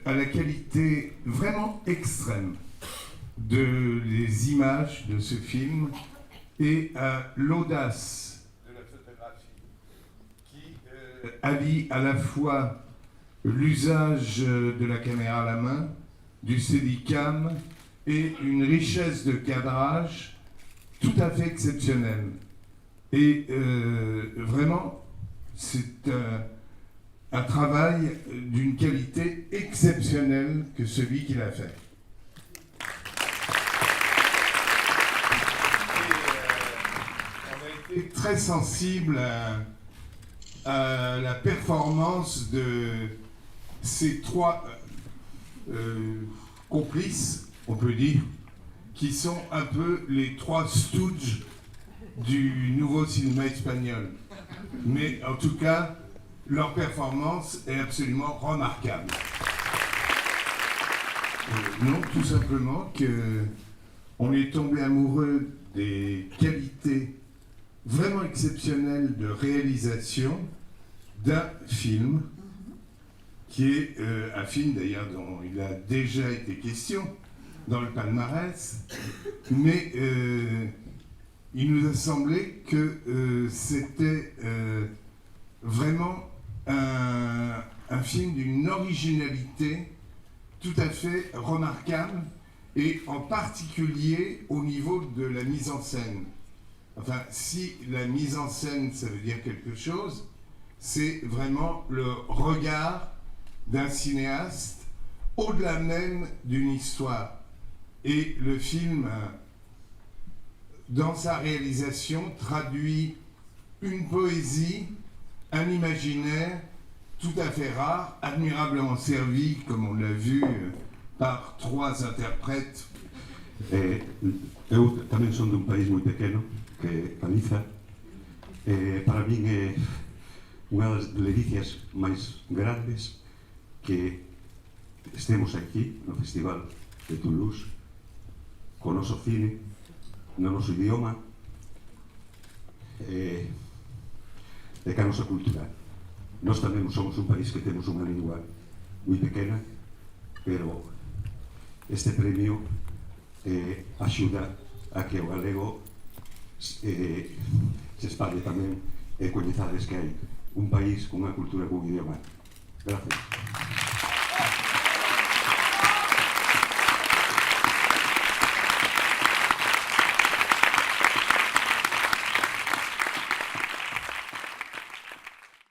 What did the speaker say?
à la qualité vraiment extrême des images de ce film et à l'audace de la photographie qui allie à la fois l'usage de la caméra à la main, du steadicam et une richesse de cadrage tout à fait exceptionnelle. Et vraiment, c'est un travail d'une qualité exceptionnelle que celui qu'il a fait. On a été très sensible à la performance de ces trois complices, on peut dire, qui sont un peu les trois stooges du nouveau cinéma espagnol. Mais en tout cas, leur performance est absolument remarquable. Non, tout simplement qu'on est tombé amoureux des qualités vraiment exceptionnelles de réalisation d'un film, qui est un film d'ailleurs dont il a déjà été question dans le palmarès, mais il nous a semblé que c'était vraiment un film d'une originalité tout à fait remarquable, et en particulier au niveau de la mise en scène. Enfin, si la mise en scène, ça veut dire quelque chose, c'est vraiment le regard d'un cinéaste au-delà même d'une histoire. Et le film, dans sa réalisation, traduit une poésie, un imaginaire tout à fait rare, admirablement servi, comme on l'a vu, par trois interprètes. Eu tamén son dun país moi pequeno, que é Galiza. Para min é unha das delicias máis grandes que estemos aquí no Festival de Toulouse, co noso cine, no noso idioma, e ca nosa cultura. Nós tamén somos un país que temos unha lingua moi pequena, pero este premio axuda a que o galego se espalle tamén e coñezades que hai un país con unha cultura con un idioma. Gracias.